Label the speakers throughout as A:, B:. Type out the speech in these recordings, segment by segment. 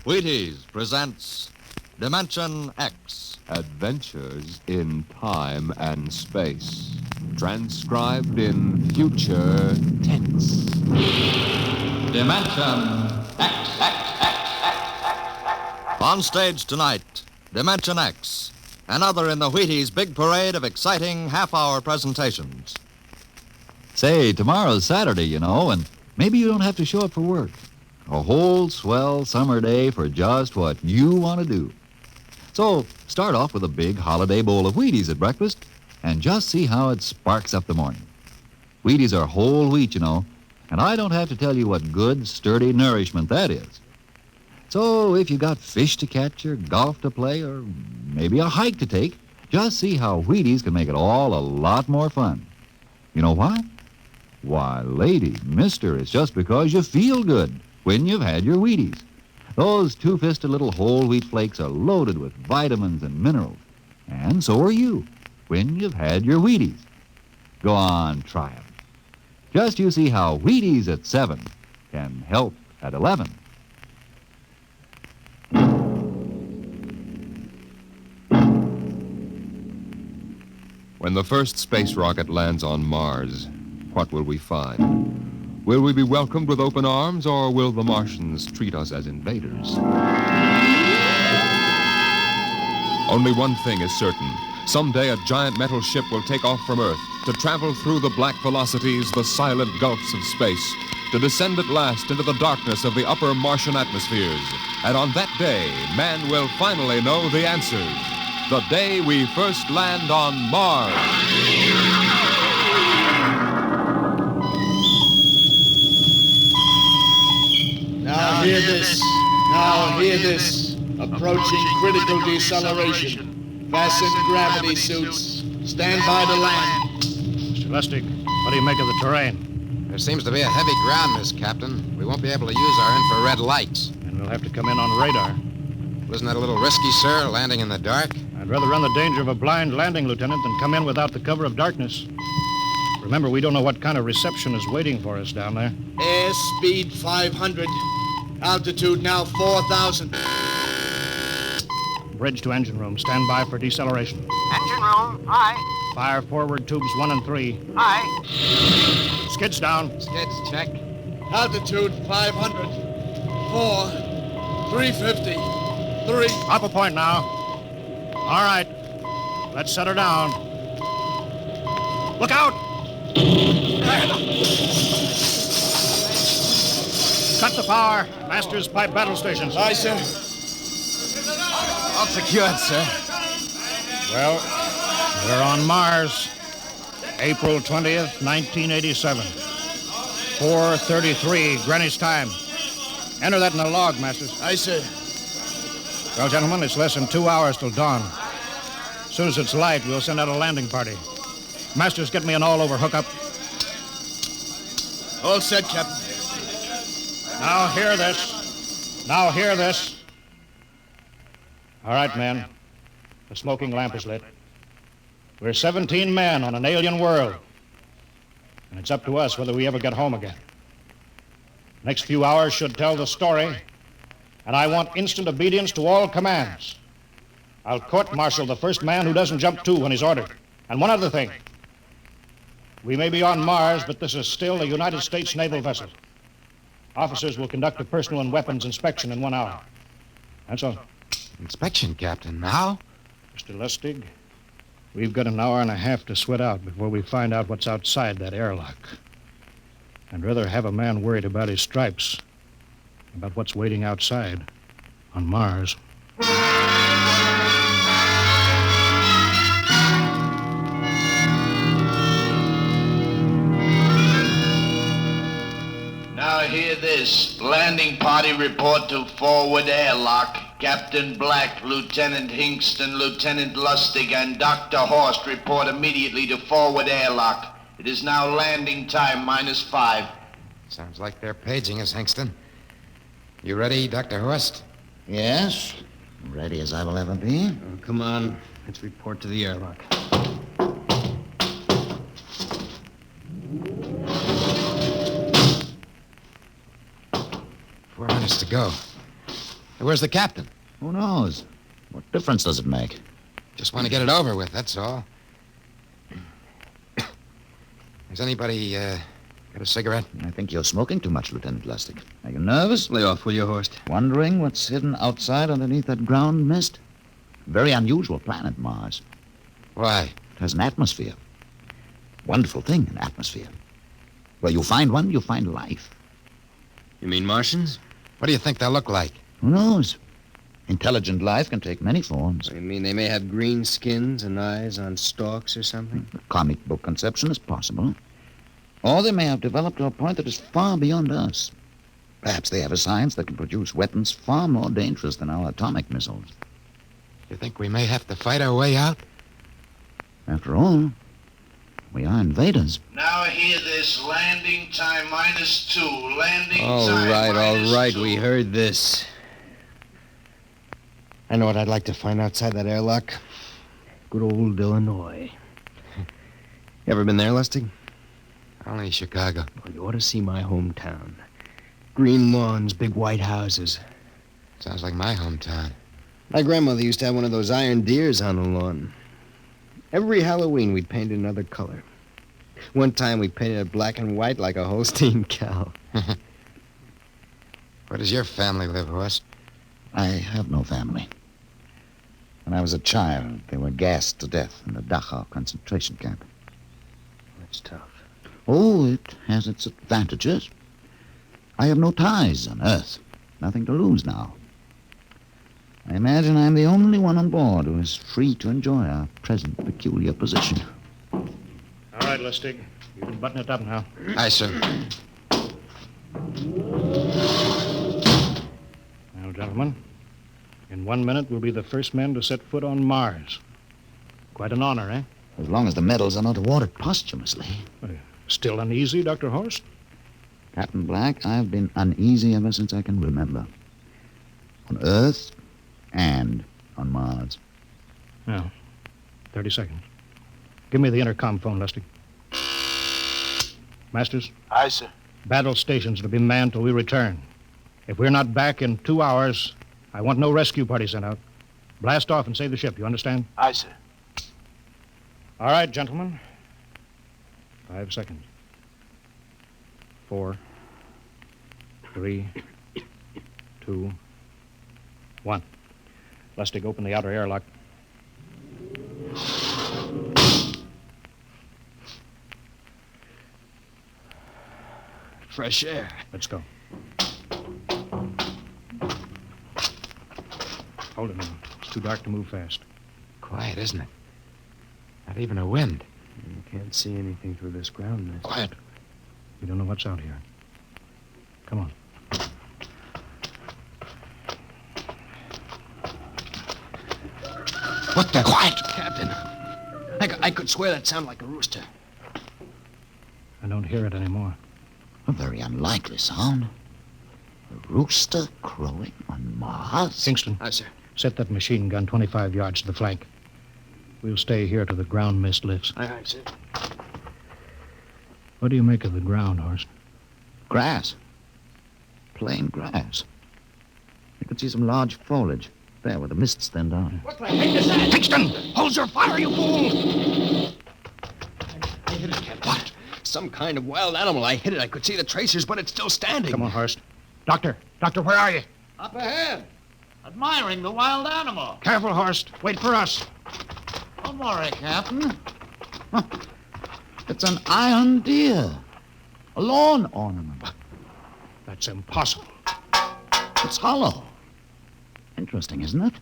A: Wheaties presents Dimension X.
B: Adventures in Time and Space. Transcribed in future tense.
A: Dimension X. On stage tonight, Dimension X. Another in the Wheaties' big parade of exciting half-hour presentations.
C: Say, tomorrow's Saturday, you know, and maybe you don't have to show up for work. A whole swell summer day for just what you want to do. So start off with a big holiday bowl of Wheaties at breakfast and just see how it sparks up the morning. Wheaties are whole wheat, you know, and I don't have to tell you what good, sturdy nourishment that is. So if you got fish to catch or golf to play or maybe a hike to take, just see how Wheaties can make it all a lot more fun. You know why? Why, lady, mister, it's just because you feel good when you've had your Wheaties. Those two-fisted little whole wheat flakes are loaded with vitamins and minerals. And so are you when you've had your Wheaties. Go on, try 'em. Just you see how Wheaties at 7 can help at 11.
B: When the first space rocket lands on Mars, what will we find? Will we be welcomed with open arms, or will the Martians treat us as invaders? Only one thing is certain. Someday a giant metal ship will take off from Earth to travel through the black velocities, the silent gulfs of space, to descend at last into the darkness of the upper Martian atmospheres. And on that day, man will finally know the answers. The day we first land on Mars.
D: Now hear this. Approaching critical deceleration. Fasten gravity suits. Stand by to land.
E: Mr. Lustig, what do you make of the terrain?
F: There seems to be a heavy ground, Miss Captain. We won't be able to use our infrared lights.
E: And we'll have to come in on radar.
F: Wasn't that a little risky, sir, landing in the dark?
E: I'd rather run the danger of a blind landing, Lieutenant, than come in without the cover of darkness. Remember, we don't know what kind of reception is waiting for us down there.
D: Airspeed 500. Altitude now 4,000.
E: Bridge to engine room. Stand by for deceleration.
G: Engine room, aye.
E: Fire forward tubes 1 and 3.
G: Aye.
E: Skids down.
F: Skids, check.
D: Altitude 500. 4. 350. 3.
E: Up a point now. All right. Let's set her down. Look out! Cut the power. Master's pipe battle stations.
D: Aye, sir.
F: All secured, sir.
E: Well, we're on Mars. April 20th, 1987. 4:33 Greenwich time. Enter that in the log, Masters.
D: Aye, sir.
E: Well, gentlemen, it's less than 2 hours till dawn. As soon as it's light, we'll send out a landing party. Masters, get me an all-over hookup.
D: All set, Captain.
E: Now hear this. Now hear this. All right, men. The smoking lamp is lit. We're 17 men on an alien world. And it's up to us whether we ever get home again. Next few hours should tell the story. And I want instant obedience to all commands. I'll court-martial the first man who doesn't jump to when he's ordered. And one other thing. We may be on Mars, but this is still a United States naval vessel. Officers will conduct a personal and weapons inspection in 1 hour. That's all.
F: Inspection, Captain. Now?
E: Mr. Lustig, we've got an hour and a half to sweat out before we find out what's outside that airlock. I'd rather have a man worried about his stripes than about what's waiting outside on Mars.
H: Now hear this. Landing party report to forward airlock. Captain Black, Lieutenant Hingston, Lieutenant Lustig, and Dr. Horst report immediately to forward airlock. It is now landing time -5.
F: Sounds like they're paging us, Hingston. You ready, Dr. Horst?
I: Yes, ready as I will ever be.
J: Come on, let's report to the airlock.
F: 4 minutes to go. Where's the captain?
I: Who knows? What difference does it make?
F: Just want to get it over with, that's all. Has anybody got a cigarette?
I: I think you're smoking too much, Lieutenant Lustig. Are you nervous?
J: Lay off, will you, Horst?
I: Wondering what's hidden outside underneath that ground mist? Very unusual planet, Mars.
F: Why?
I: It has an atmosphere. Wonderful thing, an atmosphere. Where you find one, you find life.
J: You mean Martians?
F: What do you think they'll look like?
I: Who knows? Intelligent life can take many forms.
J: You mean they may have green skins and eyes on stalks or something?
I: The comic book conception is possible. Or they may have developed to a point that is far beyond us. Perhaps they have a science that can produce weapons far more dangerous than our atomic missiles.
F: You think we may have to fight our way out?
I: After all, we are invaders.
H: Now hear this. Landing time -2. Landing
J: All
H: time
J: right,
H: -2.
J: we heard this. I know what I'd like to find outside that airlock. Good old Illinois. You ever been there, Lustig?
F: Only Chicago.
J: Well, you ought to see my hometown. Green lawns, big white houses.
F: Sounds like my hometown.
J: My grandmother used to have one of those iron deers on the lawn. Every Halloween, we'd paint it another color. One time, we painted it black and white like a Holstein cow.
F: Where does your family live, Horst?
I: I have no family. When I was a child, they were gassed to death in the Dachau concentration camp.
J: That's tough.
I: Oh, it has its advantages. I have no ties on Earth. Nothing to lose now. I imagine I'm the only one on board who is free to enjoy our present peculiar position.
E: All right, Lustig. You can button it up now.
F: Aye, sir.
E: Now, gentlemen, in 1 minute, we'll be the first men to set foot on Mars. Quite an honor, eh?
I: As long as the medals are not awarded posthumously.
E: Still uneasy, Dr. Horst?
I: Captain Black, I've been uneasy ever since I can remember. On Earth and on Mars.
E: Now, 30 seconds. Give me the intercom phone, Lustig. Masters?
D: Aye, sir.
E: Battle stations to be manned till we return. If we're not back in 2 hours, I want no rescue party sent out. Blast off and save the ship, you understand?
D: Aye, sir.
E: All right, gentlemen. 5 seconds. 4, 3, 2, 1. Lustig, open the outer airlock.
J: Fresh air.
E: Let's go. Hold it now. It's too dark to move fast.
F: Quiet, isn't it? Not even a wind.
J: You can't see anything through this ground mist.
E: Quiet. We don't know what's out here. Come on.
J: What the? Quiet! Captain, I could swear that sounded like a rooster.
E: I don't hear it anymore.
I: A very unlikely sound. A rooster crowing on Mars?
E: Kingston.
J: Aye, sir.
E: Set that machine gun 25 yards to the flank. We'll stay here till the ground mist lifts.
J: Aye, sir.
E: What do you make of the ground, Horst?
I: Grass. Plain grass. You can see some large foliage there where the mists thin down.
J: What the heck is that? Kingston! Hold your fire, you fool! I hit it, Captain. What? Some kind of wild animal. I hit it. I could see the tracers, but it's still standing.
E: Come on, Horst. Doctor, where are you?
K: Up ahead. Admiring the wild animal.
E: Careful, Horst. Wait for us.
K: Don't worry, Captain.
I: Huh. It's an iron deer. A lawn ornament.
E: That's impossible.
I: It's hollow. Interesting, isn't it?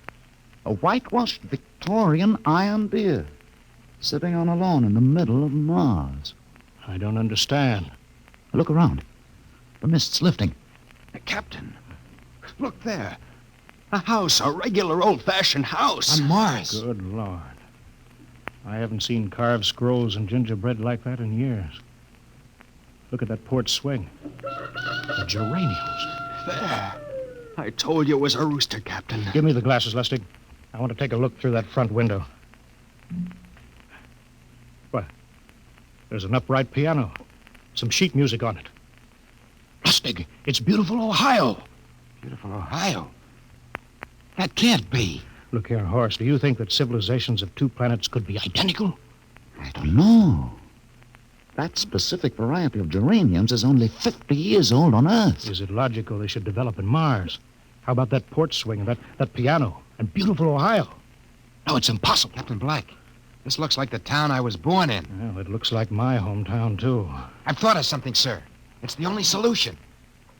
I: A whitewashed Victorian iron deer sitting on a lawn in the middle of Mars.
E: I don't understand.
I: Look around. The mist's lifting.
J: Captain, look there. A house, a regular old-fashioned house.
F: On Mars.
E: Good Lord. I haven't seen carved scrolls and gingerbread like that in years. Look at that port swing. The geraniums.
J: There. I told you it was a rooster, Captain.
E: Give me the glasses, Lustig. I want to take a look through that front window. What? There's an upright piano. Some sheet music on it. Lustig, it's beautiful Ohio.
F: Beautiful Ohio. That can't be.
E: Look here, Horace, do you think that civilizations of two planets could be identical?
I: I don't know. That specific variety of geraniums is only 50 years old on Earth.
E: Is it logical they should develop in Mars? How about that porch swing and that piano and beautiful Ohio? No, it's impossible.
F: Captain Black, this looks like the town I was born in.
E: Well, it looks like my hometown, too.
F: I've thought of something, sir. It's the only solution.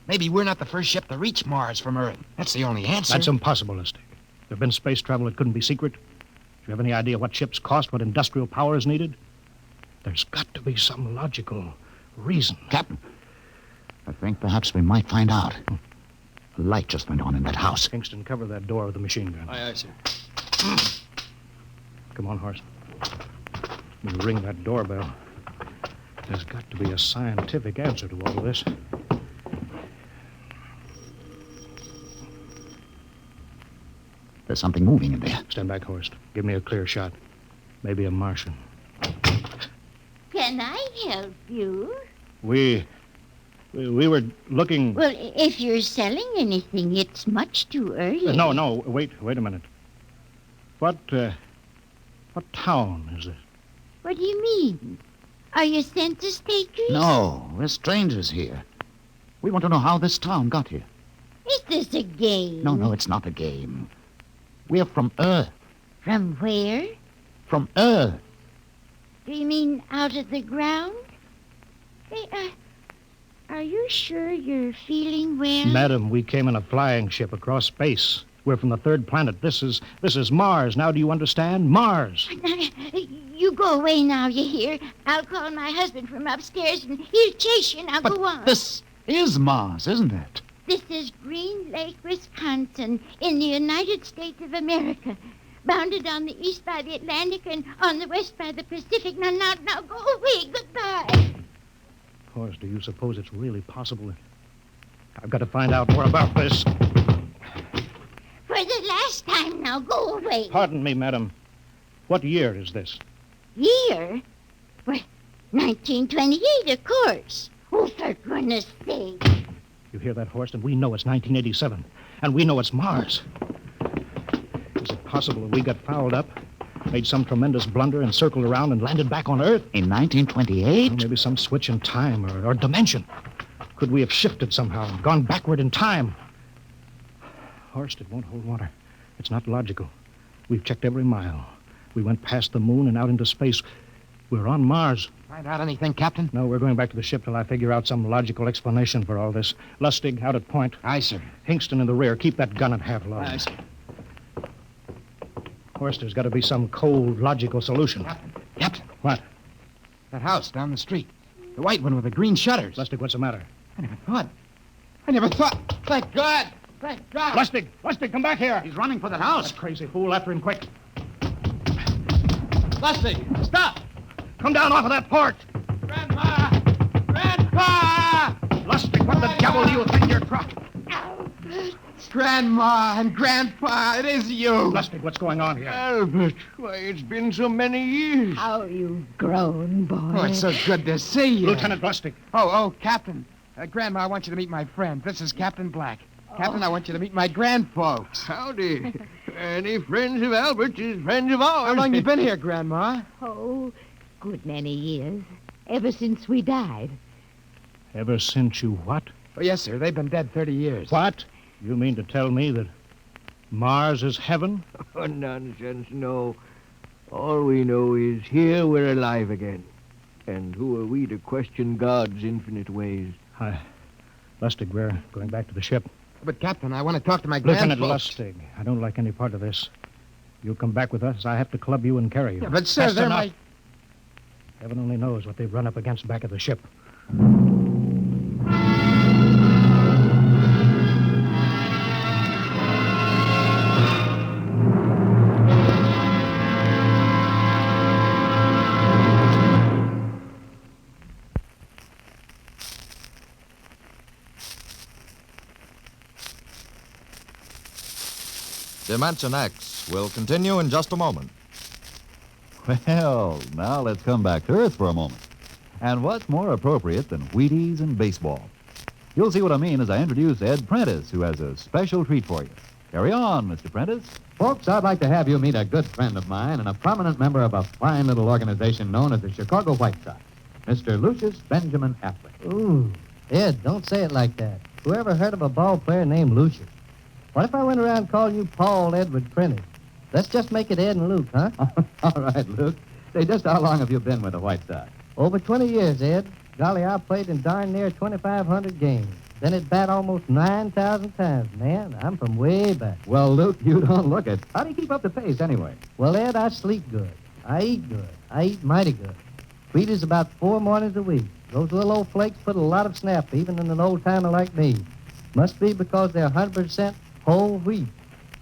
F: Maybe we're not the first ship to reach Mars from Earth. That's the only answer.
E: That's impossible, Lustig. There have been space travel that couldn't be secret. Do you have any idea what ships cost, what industrial power is needed? There's got to be some logical reason.
I: Captain, I think perhaps we might find out. A light just went on in that house.
E: Kingston, cover that door with the machine gun.
D: Aye, sir.
E: Come on, Horace. We'll ring that doorbell. There's got to be a scientific answer to all of this.
I: There's something moving in there.
E: Stand back, Horace. Give me a clear shot. Maybe a Martian.
L: Can I help you?
E: We were looking...
L: Well, if you're selling anything, it's much too early.
E: No, wait a minute. What town is this?
L: What do you mean? Are you census takers?
I: No, we're strangers here. We want to know how this town got here.
L: Is this a game?
I: No, it's not a game. We're from Earth.
L: From where?
I: From Earth.
L: Do you mean out of the ground? Hey, are you sure you're feeling well?
E: Madam, we came in a flying ship across space. We're from the third planet. This is Mars. Now do you understand? Mars.
L: You go away now, you hear? I'll call my husband from upstairs and he'll chase you. Now go on.
I: This is Mars, isn't it?
L: This is Green Lake, Wisconsin, in the United States of America. Bounded on the east by the Atlantic and on the west by the Pacific. Now, go away. Goodbye.
E: Horace, do you suppose it's really possible? I've got to find out more about this.
L: For the last time now, go away.
E: Pardon me, madam. What year is this?
L: Year? Well, 1928, of course. Oh, for goodness sake.
E: You hear that, Horst? And we know it's 1987. And we know it's Mars. Is it possible that we got fouled up, made some tremendous blunder, and circled around and landed back on Earth?
I: In 1928?
E: Well, maybe some switch in time or dimension. Could we have shifted somehow and gone backward in time? Horst, it won't hold water. It's not logical. We've checked every mile. We went past the moon and out into space. We're on Mars.
F: Find out anything, Captain?
E: No, we're going back to the ship till I figure out some logical explanation for all this. Lustig, out at point.
F: Aye, sir.
E: Hingston in the rear. Keep that gun at half load.
D: Aye, sir.
E: Horst, there's got to be some cold, logical solution.
F: Captain.
E: What?
F: That house down the street. The white one with the green shutters.
E: Lustig, what's the matter?
F: I never thought. Thank God. Thank God.
E: Lustig, come back here.
K: He's running for the house.
E: That crazy fool, after him quick.
K: Lustig, stop!
E: Come down off of that porch.
K: Grandma! Grandpa!
E: Lustig, what the devil do you think you're trying?
F: Grandma and Grandpa, it is you.
E: Lustig, what's going on here?
K: Albert, why, it's been so many years.
L: How you've grown, boy.
F: Oh, it's so good to see you.
E: Lieutenant Lustig.
F: Oh, Captain. Grandma, I want you to meet my friend. This is Captain Black. Captain, I want you to meet my grandfolks.
K: Howdy. Any friends of Albert's is friends of ours.
F: How long you been here, Grandma?
L: Oh, good many years. Ever since we died.
E: Ever since you what?
F: Oh, yes, sir. They've been dead 30 years.
E: What? You mean to tell me that Mars is heaven?
K: Oh, nonsense, no. All we know is here we're alive again. And who are we to question God's infinite ways?
E: Lustig, we're going back to the ship.
F: But, Captain, I want to talk to my
E: Lieutenant
F: grandfolks.
E: Lustig, I don't like any part of this. You'll come back with us. I have to club you and carry you.
F: Yeah, but, sir,
E: That's
F: they're
E: enough.
F: my...
E: Heaven only knows what they've run up against back of the ship.
A: Dimension X will continue in just a moment.
C: Well, now let's come back to Earth for a moment. And what's more appropriate than Wheaties and baseball? You'll see what I mean as I introduce Ed Prentice, who has a special treat for you. Carry on, Mr. Prentice.
M: Folks, I'd like to have you meet a good friend of mine and a prominent member of a fine little organization known as the Chicago White Sox, Mr. Lucius Benjamin Appling.
K: Ooh, Ed, don't say it like that. Whoever heard of a ball player named Lucius? What if I went around calling you Paul Edward Prentice? Let's just make it Ed and Luke, huh?
M: All right, Luke. Say, just how long have you been with the White Sox?
K: Over 20 years, Ed. Golly, I played in darn near 2,500 games. Then at bat almost 9,000 times. Man, I'm from way back.
M: Well, Luke, you don't look it. How do you keep up the pace, anyway?
K: Well, Ed, I sleep good. I eat good. I eat mighty good. Wheaties about 4 mornings a week. Those little old flakes put a lot of snap, even in an old-timer like me. Must be because they're 100% whole wheat.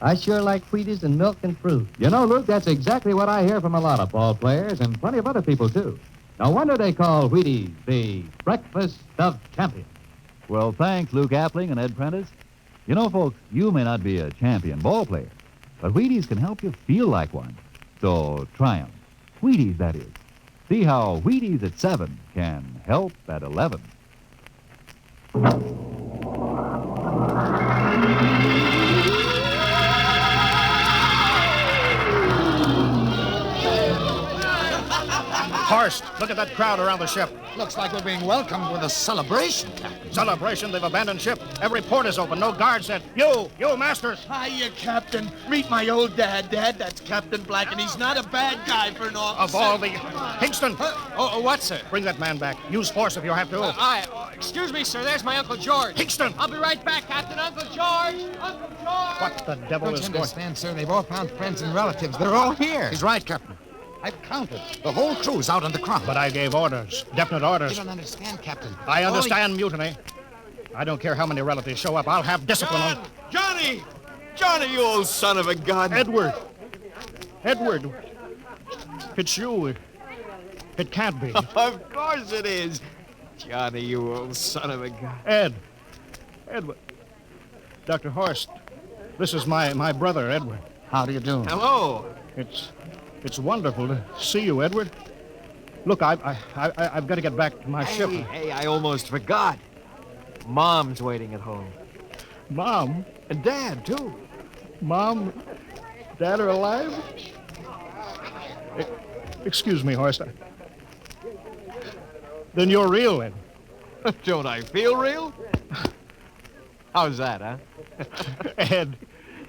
K: I sure like Wheaties and milk and fruit.
M: You know, Luke, that's exactly what I hear from a lot of ball players and plenty of other people, too. No wonder they call Wheaties the breakfast of champions.
C: Well, thanks, Luke Appling and Ed Prentice. You know, folks, you may not be a champion ball player, but Wheaties can help you feel like one. So try 'em. Wheaties, that is. See how Wheaties at 7 can help at 11.
E: Horst, look at that crowd around the ship.
F: Looks like we're being welcomed with a celebration, Captain.
E: Celebration? They've abandoned ship. Every port is open. No guards set. You, Masters.
D: Hiya, Captain. Meet my old dad. Dad, that's Captain Black, and he's not a bad guy for an officer.
E: Of all the... Hingston!
N: What, sir?
E: Bring that man back. Use force if you have to.
N: Excuse me, sir. There's my Uncle George.
E: Hingston!
N: I'll be right back, Captain. Uncle George! Uncle George!
E: What the devil is
F: Don't you
E: going...
F: understand, sir? They've all found friends and relatives. They're all here.
E: He's right, Captain.
F: I've counted. The whole crew's out on the crowd.
E: But I gave orders. Definite orders.
F: You don't understand, Captain.
E: I understand mutiny. I don't care how many relatives show up. I'll have discipline on...
O: Johnny! Johnny, you old son of a gun.
E: Edward! It's you. It can't be.
O: Of course it is. Johnny, you old son of a gun.
E: Edward. Dr. Horst, this is my brother, Edward.
F: How do you do?
O: Hello.
E: It's wonderful to see you, Edward. Look, I've got to get back to my ship.
O: Hey, I almost forgot. Mom's waiting at home.
E: Mom?
O: And Dad, too.
E: Mom, Dad are alive? Excuse me, Horst. Then you're real, then.
O: Don't I feel real? How's that, huh?
E: Ed,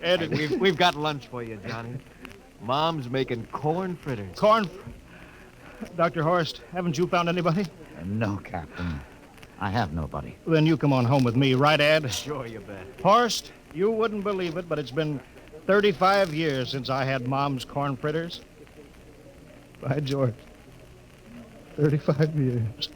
O: hey, we've got lunch for you, Johnny. Mom's making corn fritters.
E: Dr. Horst, haven't you found anybody?
I: No, Captain. I have nobody.
E: Then you come on home with me, right, Ed?
O: Sure, you bet.
E: Horst, you wouldn't believe it, but it's been 35 years since I had Mom's corn fritters. By George. 35 years.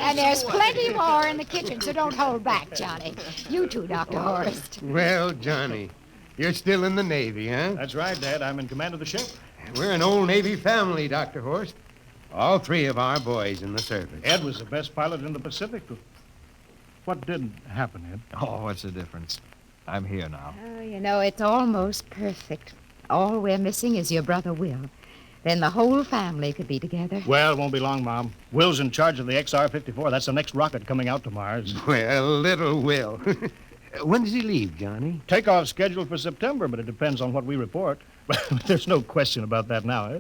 P: And there's plenty more in the kitchen, so don't hold back, Johnny. You too, Dr. Horst.
Q: Well, Johnny, you're still in the Navy, huh?
E: That's right, Dad. I'm in command of the ship.
Q: We're an old Navy family, Dr. Horst. All 3 of our boys in the service.
E: Ed was the best pilot in the Pacific. What did happen, Ed?
O: Oh, what's the difference? I'm here now.
P: Oh, you know, it's almost perfect. All we're missing is your brother Will. Then the whole family could be together.
E: Well, it won't be long, Mom. Will's in charge of the XR-54. That's the next rocket coming out to Mars.
Q: Well, little Will. When does he leave, Johnny?
E: Takeoff scheduled for September, but it depends on what we report. There's no question about that now, eh?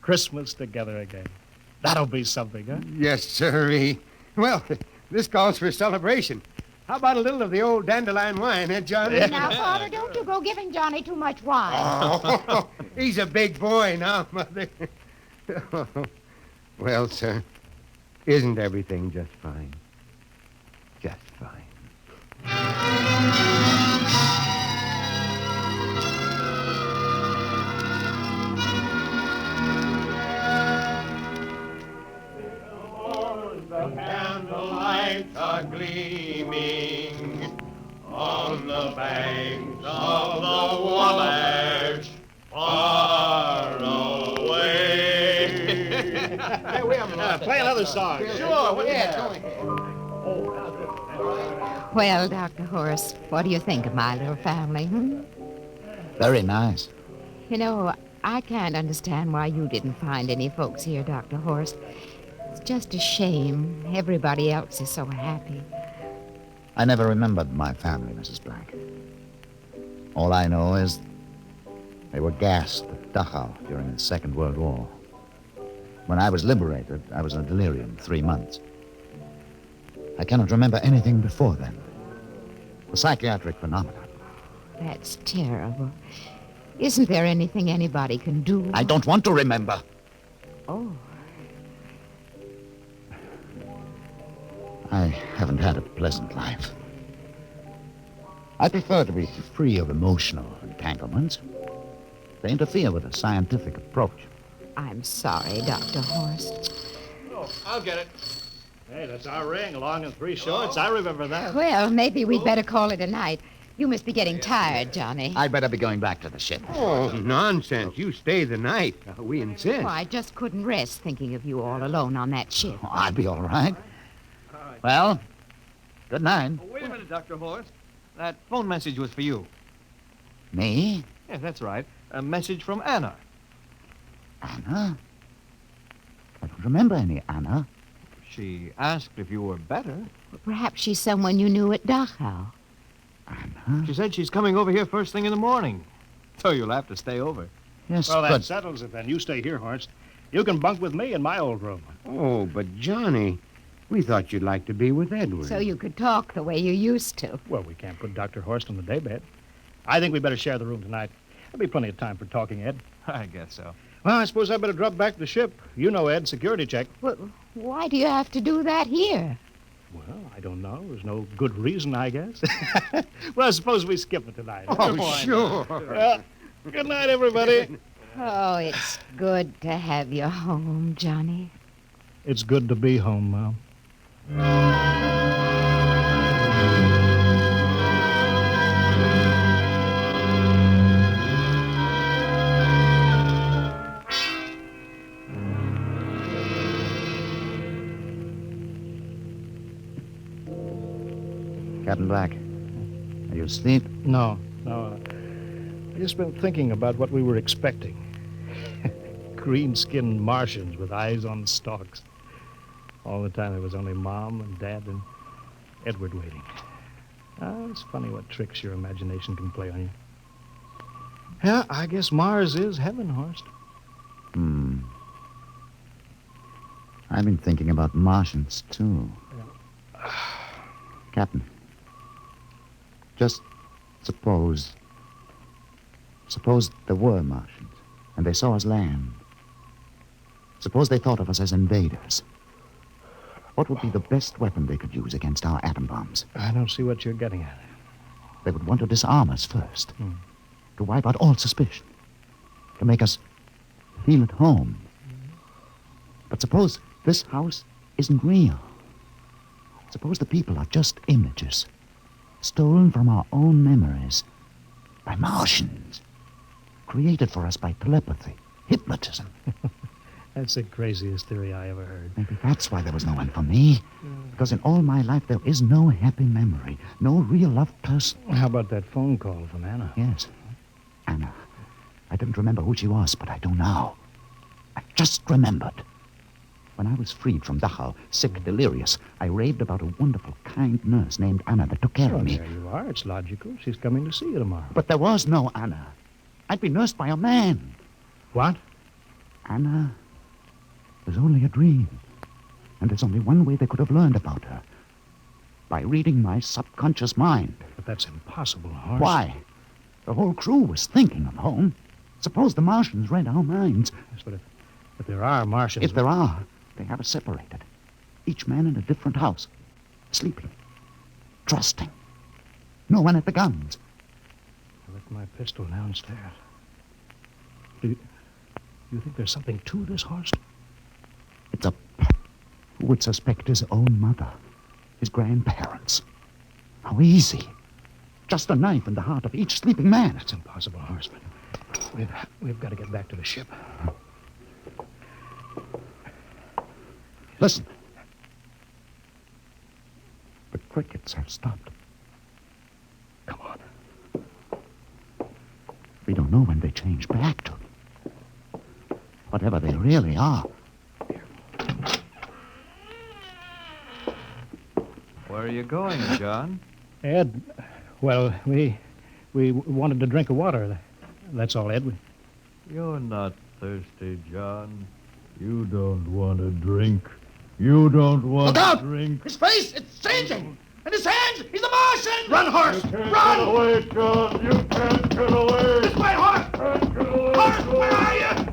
E: Christmas together again. That'll be something, huh?
Q: Yes, sirree. Well, this calls for celebration. How about a little of the old dandelion wine, eh, Johnny?
P: Now, Father, don't you go giving Johnny too much wine.
Q: Oh, he's a big boy now, Mother. Well, sir, isn't everything just fine? Just fine.
R: The candlelights are gleaming on the banks of the Wabash, far away.
E: Hey, we have play another song.
R: Sure,
P: Well, Dr. Horst, what do you think of my little family,
I: Very nice.
P: You know, I can't understand why you didn't find any folks here, Dr. Horst. It's just a shame. Everybody else is so happy.
I: I never remembered my family, Mrs. Black. All I know is they were gassed at Dachau during the Second World War. When I was liberated, I was in a delirium 3 months. I cannot remember anything before then. A psychiatric phenomenon.
P: That's terrible. Isn't there anything anybody can do?
I: I don't want to remember.
P: Oh.
I: I haven't had a pleasant life. I prefer to be free of emotional entanglements. They interfere with a scientific approach.
P: I'm sorry, Dr. Horst.
E: Oh, I'll get it. Hey, that's our ring, long and 3 shorts. I remember that.
P: Well, maybe we'd better call it a night. You must be getting tired, Johnny.
I: I'd better be going back to the ship.
Q: Oh, nonsense. You stay the night. We insist.
P: Oh, I just couldn't rest thinking of you all alone on that ship.
I: Oh, I'll be all right. Well, good night.
O: Oh, wait a minute, Dr. Horst. That phone message was for you.
I: Me?
O: Yeah, that's right. A message from Anna.
I: Anna? I don't remember any Anna.
O: She asked if you were better.
P: Perhaps she's someone you knew at Dachau.
I: Anna?
O: She said she's coming over here first thing in the morning. So you'll have to stay over.
I: Yes,
E: well, that
I: but...
E: settles it then. You stay here, Horst. You can bunk with me in my old room.
Q: Oh, but Johnny, we thought you'd like to be with Edward.
P: So you could talk the way you used to.
E: Well, we can't put Dr. Horst on the daybed. I think we better share the room tonight. There'll be plenty of time for talking, Ed.
O: I guess so.
E: Well, I suppose I better drop back to the ship. You know, Ed, security check.
P: Well, why do you have to do that here?
E: Well, I don't know. There's no good reason, I guess. Well, suppose we skip it tonight.
Q: Oh, sure.
E: Well, good night, everybody.
P: Oh, it's good to have you home, Johnny.
E: It's good to be home, Mom.
I: Captain Black, are you asleep?
E: No. I just been thinking about what we were expecting. Green-skinned Martians with eyes on stalks. All the time there was only Mom and Dad and Edward waiting. It's funny what tricks your imagination can play on you. Yeah, I guess Mars is heaven, Horst.
I: I've been thinking about Martians, too. Captain, just suppose there were Martians, and they saw us land. Suppose they thought of us as invaders. What would be the best weapon they could use against our atom bombs?
E: I don't see what you're getting at.
I: They would want to disarm us first, to wipe out all suspicion, to make us feel at home. But suppose this house isn't real. Suppose the people are just images, stolen from our own memories by Martians, created for us by telepathy, hypnotism.
E: That's the craziest theory I ever heard.
I: Maybe that's why there was no one for me. Because in all my life, there is no happy memory, no real loved person.
E: How about that phone call from Anna?
I: Yes, Anna. I didn't remember who she was, but I do now. I just remembered. When I was freed from Dachau, sick, delirious, I raved about a wonderful, kind nurse named Anna that took care of me.
E: There you are. It's logical. She's coming to see you tomorrow.
I: But there was no Anna. I'd been nursed by a man.
E: What?
I: Anna was only a dream. And there's only one way they could have learned about her. By reading my subconscious mind.
E: But that's impossible, Horst.
I: Why? The whole crew was thinking of home. Suppose the Martians read our minds.
E: Yes, but if there are Martians...
I: If there are, they have us separated. Each man in a different house. Sleeping. Trusting. No one at the guns.
E: I left my pistol downstairs. Do you think there's something to this, Horst?
I: It's a... Who would suspect his own mother? His grandparents? How easy. Just a knife in the heart of each sleeping man.
E: It's impossible, Horst, but we've got to get back to the ship.
I: Listen. The crickets have stopped.
E: Come on.
I: We don't know when they change back to whatever they really are.
S: Where are you going, John?
E: Ed, well, we wanted to drink of water. That's all, Ed.
S: You're not thirsty, John. You don't want to drink. You don't want
D: Look out!
S: to drink.
D: His face, it's changing! And his hands, he's a Martian! Run, horse!
R: Get
D: Run!
R: away, John. You can't get away.
D: This way, horse!
R: Can't get away,
D: Horse,
R: John.
D: where are you?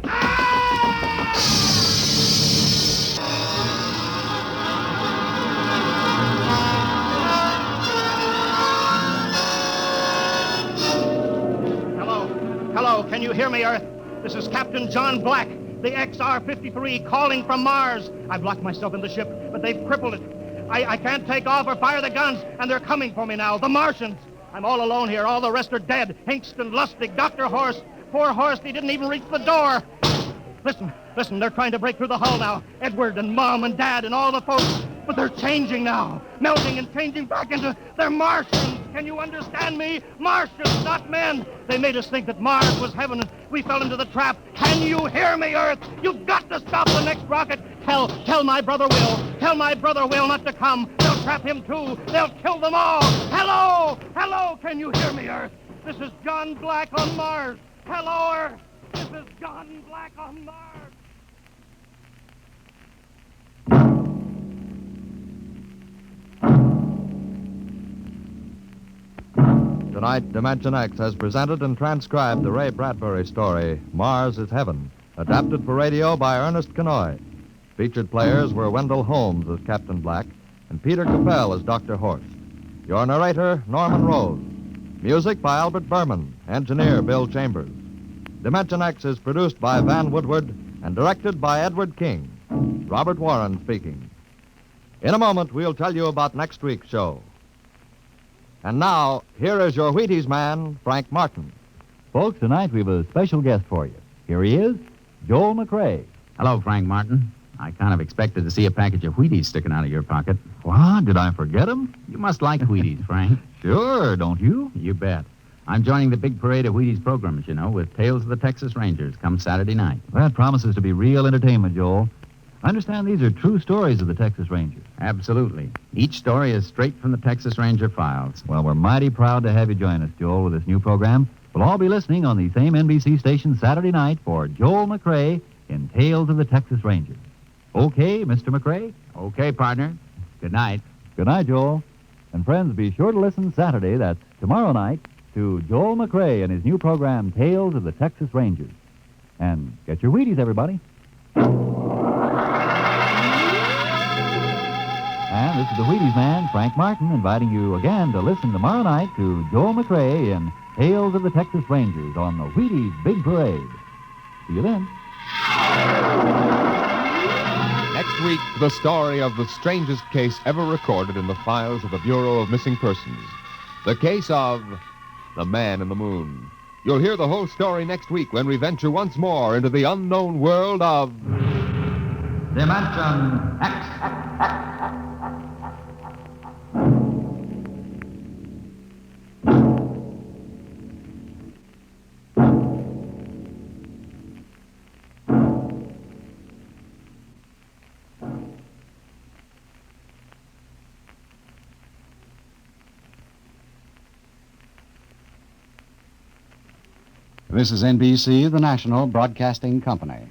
E: Hello, can you hear me, Earth? This is Captain John Black, the XR-53, calling from Mars. I've locked myself in the ship, but they've crippled it. I can't take off or fire the guns, and they're coming for me now, the Martians. I'm all alone here. All the rest are dead. Hingston, Lustig, Dr. Horst. Poor Horst, he didn't even reach the door. Listen, they're trying to break through the hull now. Edward and Mom and Dad and all the folks. But they're changing now. Melting and changing back into... They're Martians. Can you understand me? Martians, not men. They made us think that Mars was heaven, and we fell into the trap. Can you hear me, Earth? You've got to stop the next rocket. Tell my brother Will. Tell my brother Will not to come. They'll trap him, too. They'll kill them all. Hello, can you hear me, Earth? This is John Black on Mars. Hello, Earth. This is John Black on Mars.
A: Tonight, Dimension X has presented and transcribed the Ray Bradbury story, Mars is Heaven, adapted for radio by Ernest Kinoy. Featured players were Wendell Holmes as Captain Black and Peter Capell as Dr. Horst. Your narrator, Norman Rose. Music by Albert Berman, engineer Bill Chambers. Dimension X is produced by Van Woodward and directed by Edward King. Robert Warren speaking. In a moment, we'll tell you about next week's show. And now, here is your Wheaties man, Frank Martin.
C: Folks, tonight we have a special guest for you. Here he is, Joel McRae.
F: Hello, Frank Martin. I kind of expected to see a package of Wheaties sticking out of your pocket.
C: What? Did I forget him?
F: You must like Wheaties, Frank.
C: Sure, don't you?
F: You bet. I'm joining the big parade of Wheaties programs, you know, with Tales of the Texas Rangers come Saturday night.
C: That promises to be real entertainment, Joel. I understand these are true stories of the Texas Rangers.
F: Absolutely. Each story is straight from the Texas Ranger files.
C: Well, we're mighty proud to have you join us, Joel, with this new program. We'll all be listening on the same NBC station Saturday night for Joel McRae in Tales of the Texas Rangers. Okay, Mr. McRae?
F: Okay, partner. Good night.
C: Good night, Joel. And friends, be sure to listen Saturday, that's tomorrow night, to Joel McRae and his new program, Tales of the Texas Rangers. And get your Wheaties, everybody. And this is the Wheaties man, Frank Martin, inviting you again to listen tomorrow night to Joel McRae in Tales of the Texas Rangers on the Wheaties Big Parade. See you then.
B: Next week, the story of the strangest case ever recorded in the files of the Bureau of Missing Persons. The case of the Man in the Moon. You'll hear the whole story next week when we venture once more into the unknown world of
C: Dimension X.
T: This is NBC, the national broadcasting company.